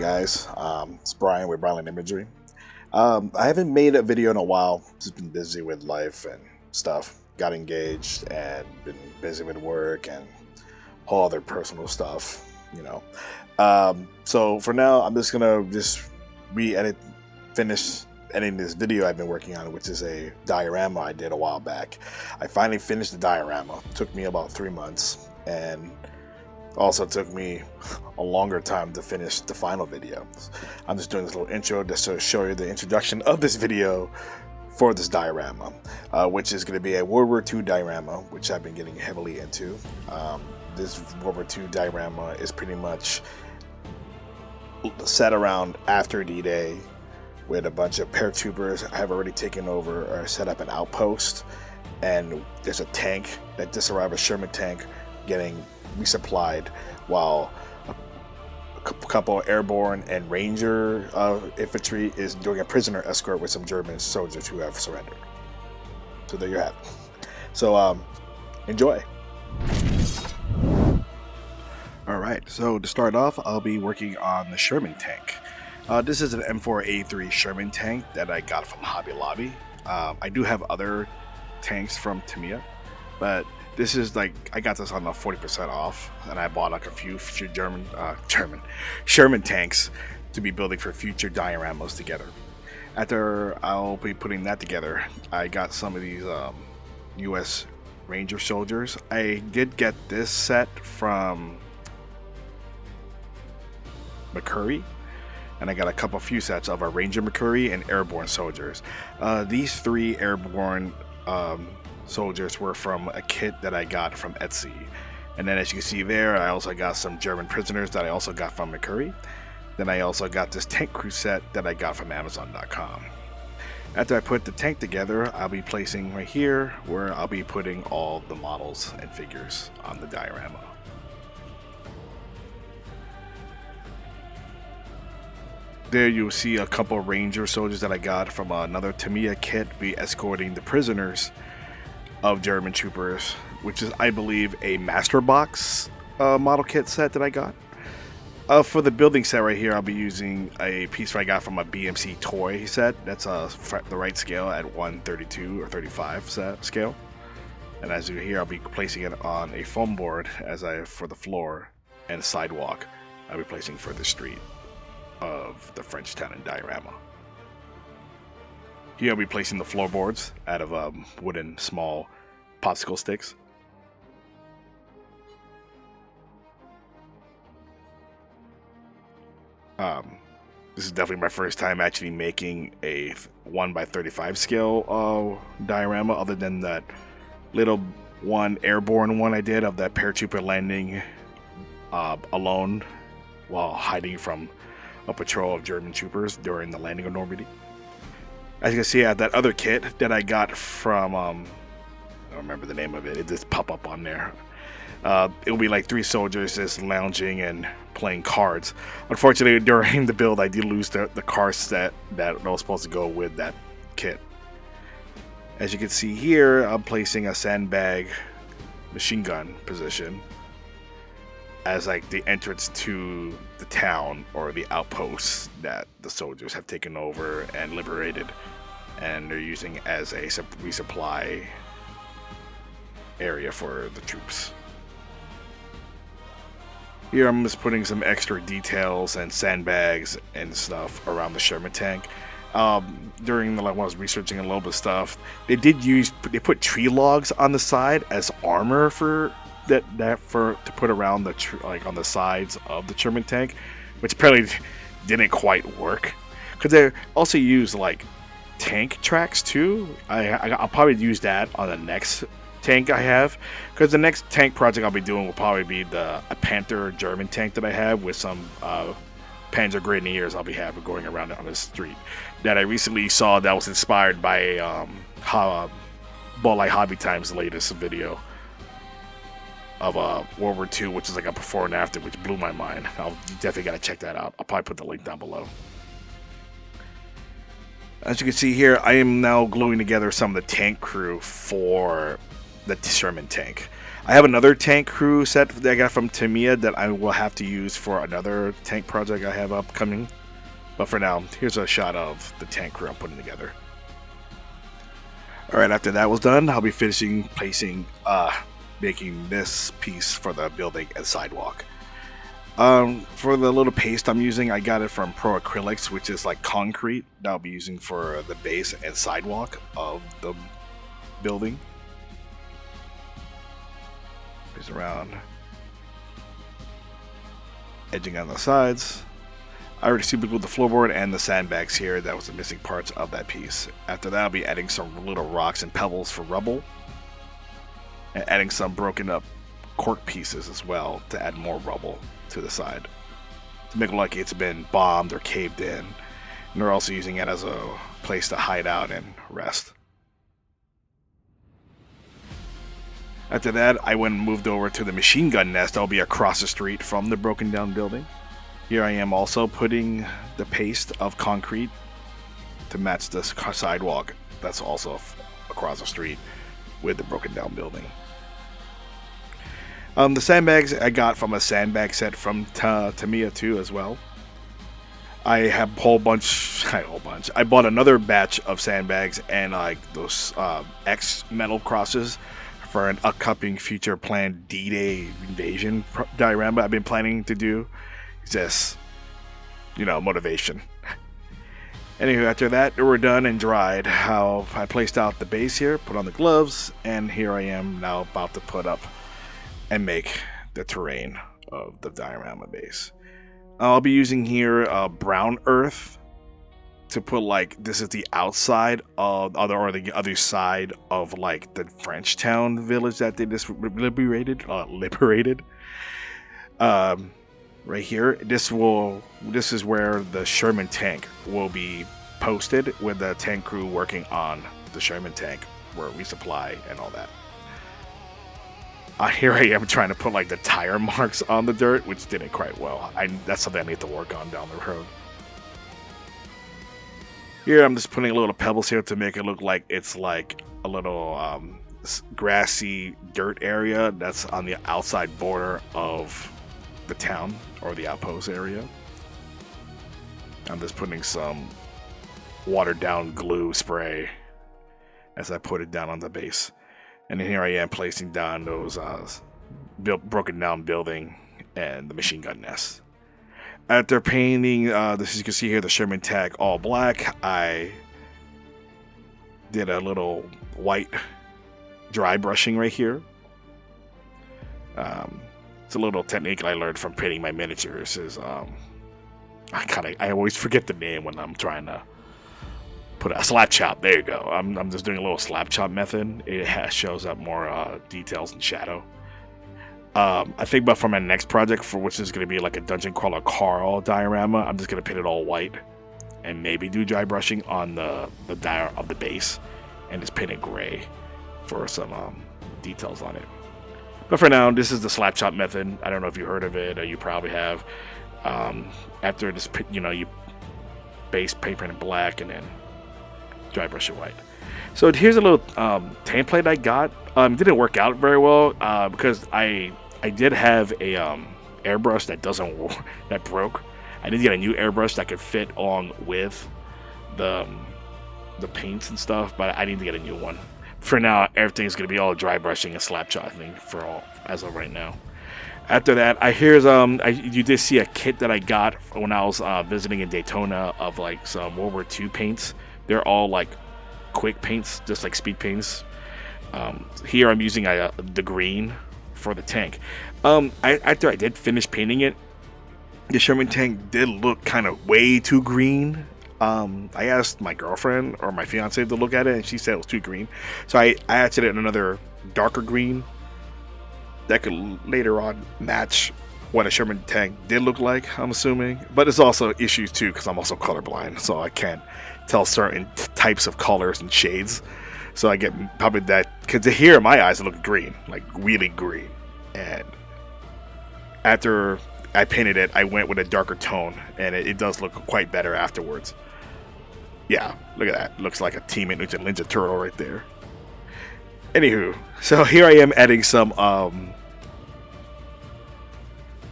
guys, it's Brian with Brian Imagery. I haven't made a video in a while, just been busy with life and stuff. Got engaged and been busy with work and all other personal stuff, you know. So for now, I'm just gonna finish editing this video I've been working on, which is a diorama I did a while back. I finally finished the diorama. It took me about 3 months, and also took me a longer time to finish the final video. I'm just doing this little intro just to show you the introduction of this video for this diorama, which is going to be a World War II diorama, which I've been getting heavily into. This World War II diorama is pretty much set around after D-Day, with a bunch of paratroopers have already taken over or set up an outpost, and there's a tank that just arrived, a Sherman Tank, getting resupplied, while a couple Airborne and Ranger infantry is doing a prisoner escort with some German soldiers who have surrendered. So there you have it. So enjoy. Alright, so to start off, I'll be working on the Sherman Tank. This is an M4A3 Sherman Tank that I got from Hobby Lobby. I do have other tanks from Tamiya, but this is like, I got this on the 40% off, and I bought like a few future Sherman tanks to be building for future dioramas together. After I'll be putting that together, I got some of these US Ranger soldiers. I did get this set from McCurry, and I got a few sets of our Ranger McCurry and Airborne soldiers. These 3 Airborne soldiers were from a kit that I got from Etsy, and then as you can see there, I also got some German prisoners that I also got from McCurry. Then I also got this tank crew set that I got from Amazon.com. After I put the tank together, I'll be placing right here where I'll be putting all the models and figures on the diorama. There you'll see a couple of Ranger soldiers that I got from another Tamiya kit, be escorting the prisoners of German troopers, which is, I believe, a master box model kit set that I got. For the building set right here, I'll be using a piece I got from a BMC toy set. That's the right scale at 132 or 35 scale. And as you hear, I'll be placing it on a foam board for the floor, and a sidewalk I'll be placing for the street of the French town and diorama. Here I'll be placing the floorboards out of wooden small popsicle sticks. This is definitely my first time actually making a 1x35 scale diorama, other than that little one Airborne one I did of that paratrooper landing alone while hiding from a patrol of German troopers during the landing of Normandy. As you can see, I have that other kit that I got from, I don't remember the name of it, it just pop up on there. It'll be like 3 soldiers just lounging and playing cards. Unfortunately, during the build, I did lose the card set that was supposed to go with that kit. As you can see here, I'm placing a sandbag machine gun position as like the entrance to the town or the outposts that the soldiers have taken over and liberated, and they're using as a resupply area for the troops. Here I'm just putting some extra details and sandbags and stuff around the Sherman Tank. During when I was researching a little bit of stuff, they put tree logs on the side as armor to put around on the sides of the Sherman Tank, which apparently didn't quite work, because they also use like tank tracks too. I'll probably use that on the next tank I have, because the next tank project I'll be doing will probably be a Panther German tank that I have with some Panzer Grenadiers I'll be having going around on the street that I recently saw that was inspired by Ball Like Hobby Time's latest video of World War II, which is like a before and after, which blew my mind. You definitely gotta check that out. I'll probably put the link down below. As you can see here, I am now gluing together some of the tank crew for the Sherman Tank. I have another tank crew set that I got from Tamiya that I will have to use for another tank project I have upcoming. But for now, here's a shot of the tank crew I'm putting together. Alright, after that was done, I'll be finishing making this piece for the building and sidewalk. For the little paste I'm using, I got it from Pro Acrylics, which is like concrete that I'll be using for the base and sidewalk of the building. It's around, edging on the sides. I already super glued the floorboard and the sandbags here. That was the missing parts of that piece. After that, I'll be adding some little rocks and pebbles for rubble, and adding some broken up cork pieces as well to add more rubble to the side to make it look like it's been bombed or caved in. And they're also using it as a place to hide out and rest. After that, I went and moved over to the machine gun nest that'll be across the street from the broken down building. Here I am also putting the paste of concrete to match this sidewalk that's also across the street with the broken down building. The sandbags I got from a sandbag set from Tamiya too as well. I have a whole bunch. I bought another batch of sandbags and like those X metal crosses for an upcoming future planned D-Day invasion diorama I've been planning to do. Just, motivation. Anywho, after that, we're done and dried. How I placed out the base here, put on the gloves, and here I am now about to put up and make the terrain of the diorama base. I'll be using here brown earth to put this is the outside of the other side of the French town village that they just liberated. Right here, this is where the Sherman Tank will be posted with the tank crew working on the Sherman Tank, where resupply and all that. Here I am trying to put the tire marks on the dirt, which didn't quite well. That's something I need to work on down the road. Here I'm just putting a little pebbles here to make it look like it's like a little grassy dirt area that's on the outside border of the town or the outpost area. I'm just putting some watered down glue spray as I put it down on the base. And then here I am placing down those broken down building and the machine gun nest. After painting this, as you can see here, the Sherman Tank all black, I did a little white dry brushing right here. It's a little technique I learned from painting my miniatures. I always forget the name when I'm trying to put a slap chop. There you go. I'm just doing a little slap chop method. It shows up more details and shadow. I think, but for my next project, for which is going to be like a dungeon crawler Carl diorama, I'm just going to paint it all white and maybe do dry brushing on the dior of the base and just paint it gray for some details on it. But for now, this is the slap chop method. I don't know if you heard of it, or you probably have. After this, you base paper in black and then dry brush it white. So here's a little template I got. It didn't work out very well because I did have a airbrush that broke. I did get a new airbrush that could fit along with the paints and stuff, but I need to get a new one. For now, everything's gonna be all dry brushing and slap chopping as of right now. After that, you did see a kit that I got when I was visiting in Daytona of some World War II paints. They're all quick paints, just like speed paints. Here I'm using the green for the tank. After I did finish painting it, the Sherman Tank did look kind of way too green. I asked my girlfriend or my fiance to look at it, and she said it was too green. So I added another darker green that could later on match what a Sherman Tank did look like, I'm assuming. But it's also issues too, because I'm also colorblind, so I can't tell certain types of colors and shades. So I get probably that, because here in my eyes it looked green, really green. And after I painted it, I went with a darker tone, and it does look quite better afterwards. Yeah, look at that. Looks like a Teenage Mutant Ninja Turtle right there. Anywho, so here I am adding some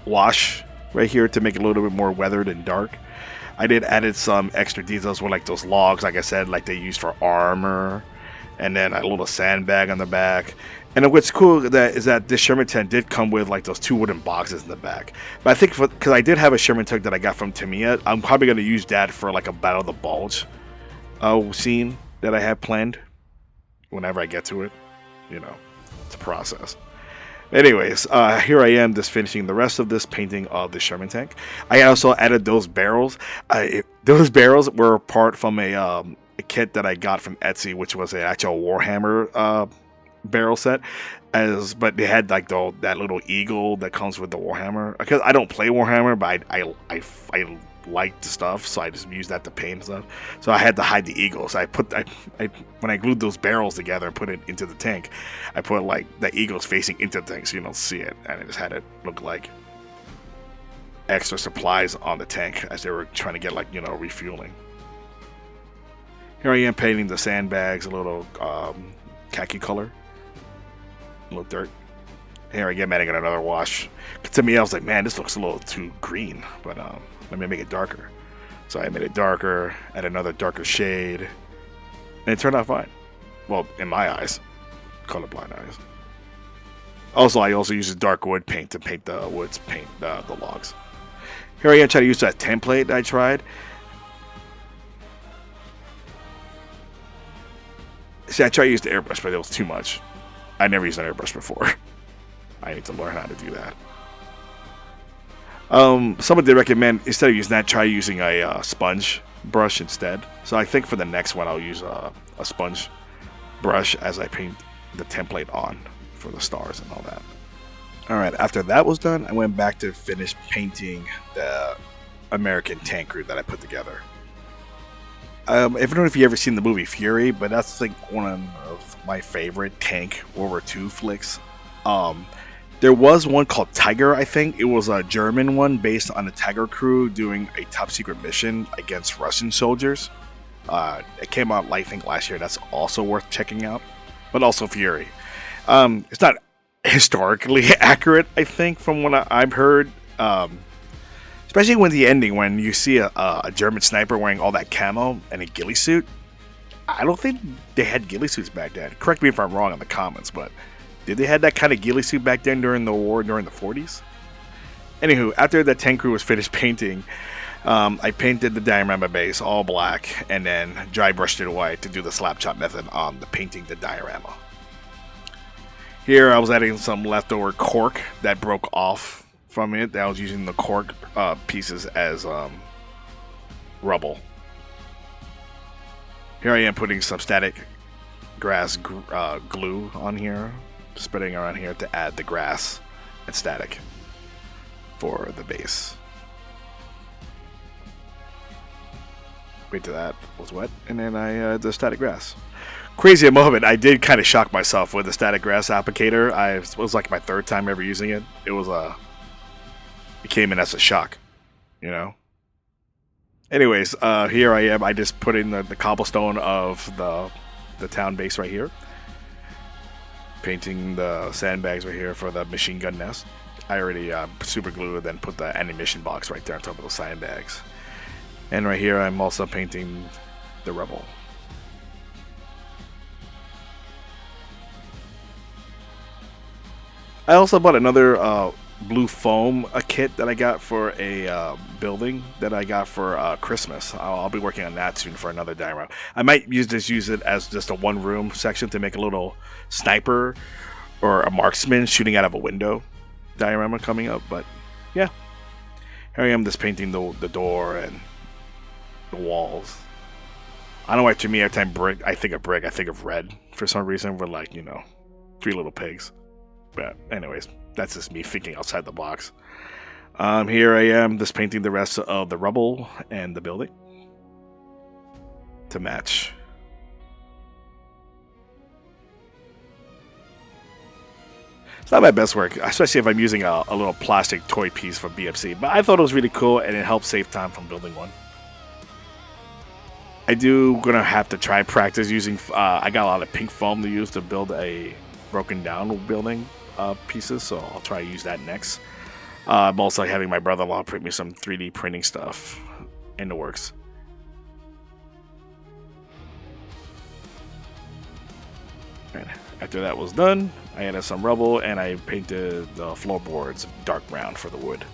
wash right here to make it a little bit more weathered and dark. I did added some extra details with like those logs, like I said, like they used for armor, and then a little sandbag on the back. And then what's cool is that this Sherman Tank did come with like those 2 wooden boxes in the back. But I think because I did have a Sherman Tank that I got from Tamiya, I'm probably going to use that for like a Battle of the Bulge scene that I have planned whenever I get to it. You know, it's a process. Anyways, here I am just finishing the rest of this painting of the Sherman Tank. I also added those barrels. Those barrels were part from a kit that I got from Etsy, which was an actual Warhammer barrel set, but they had like that little eagle that comes with the Warhammer. Because I don't play Warhammer, but I like the stuff, so I just use that to paint and stuff. So I had to hide the eagle. So when I glued those barrels together and put it into the tank, I put like the eagles facing into the tank so you don't see it, and I just had it look like extra supplies on the tank as they were trying to get like refueling. Here I am painting the sandbags a little khaki color. A little dirt. Here again, adding another wash. To me, I was like, man, this looks a little too green, but let me make it darker. So I made it darker, add another darker shade, and it turned out fine. Well, in my eyes, colorblind eyes. Also, I also use a dark wood paint to paint the the logs. Here I am trying to use that template that I tried. See, I tried to use the airbrush, but it was too much. I never used an airbrush before. I need to learn how to do that. Someone did recommend, instead of using that, try using a sponge brush instead. So I think for the next one, I'll use a sponge brush as I paint the template on for the stars and all that. Alright, after that was done, I went back to finish painting the American tank crew that I put together. I don't know if you've ever seen the movie Fury, but that's like one of my favorite tank World War II flicks. There was one called Tiger, I think. It was a German one based on the Tiger crew doing a top secret mission against Russian soldiers. It came out, I think, last year. That's also worth checking out. But also Fury. It's not historically accurate, I think, from what I've heard. Especially when the ending, when you see a German sniper wearing all that camo and a ghillie suit. I don't think they had ghillie suits back then. Correct me if I'm wrong in the comments, but did they have that kind of ghillie suit back then during the war, during the 40s? Anywho, after the tank crew was finished painting, I painted the diorama base all black and then dry brushed it white to do the slap chop method on the painting the diorama. Here I was adding some leftover cork that broke off from it. I was using the cork pieces as rubble. Here I am putting some static grass glue on here, spreading around here to add the grass and static for the base. Wait till that was wet, and then I the static grass. Crazy moment, I did kind of shock myself with the static grass applicator. It was like my third time ever using it. It came in as a shock, you know. Anyways, here I am. I just put in the cobblestone of the town base right here. Painting the sandbags right here for the machine gun nest. I already super glued and then put the ammunition box right there on top of the sandbags. And right here I'm also painting the rebel. I also bought another blue foam kit that I got for a building that I got for Christmas. I'll be working on that soon for another diorama. I might use it as just a one room section to make a little sniper or a marksman shooting out of a window diorama coming up. But yeah, here I am just painting the door and the walls. I don't know why to me every time I think of brick, I think of red for some reason. We're like, you know, Three Little Pigs. But anyways, that's just me thinking outside the box. Here I am just painting the rest of the rubble and the building to match. It's not my best work, especially if I'm using a little plastic toy piece from BFC, but I thought it was really cool and it helped save time from building one. I do gonna have to try practice using. I got a lot of pink foam to use to build a broken down building pieces, so I'll try to use that next. I'm also having my brother-in-law print me some 3D printing stuff in the works. And after that was done, I added some rubble and I painted the floorboards dark brown for the wood.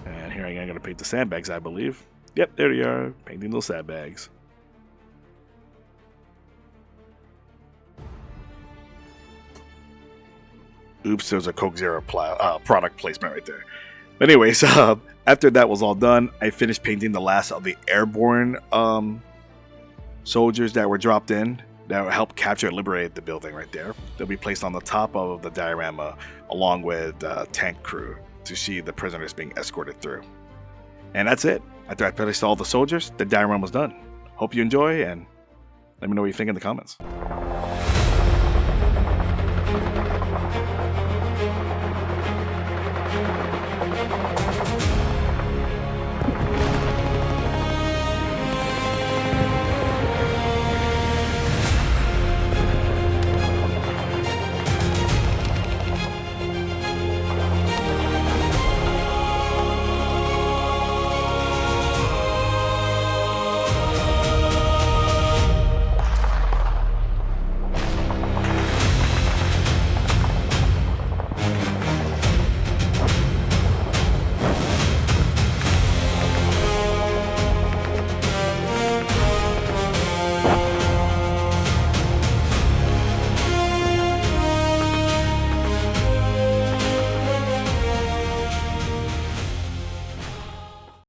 And here I am going to paint the sandbags, I believe. Yep, there they are, painting those sandbags. Oops, there's a Coke Zero product placement right there. But anyways, after that was all done, I finished painting the last of the Airborne soldiers that were dropped in that will help capture and liberate the building right there. They'll be placed on the top of the diorama along with the tank crew to see the prisoners being escorted through. And that's it. After I finished all the soldiers, the diorama was done. Hope you enjoy, and let me know what you think in the comments.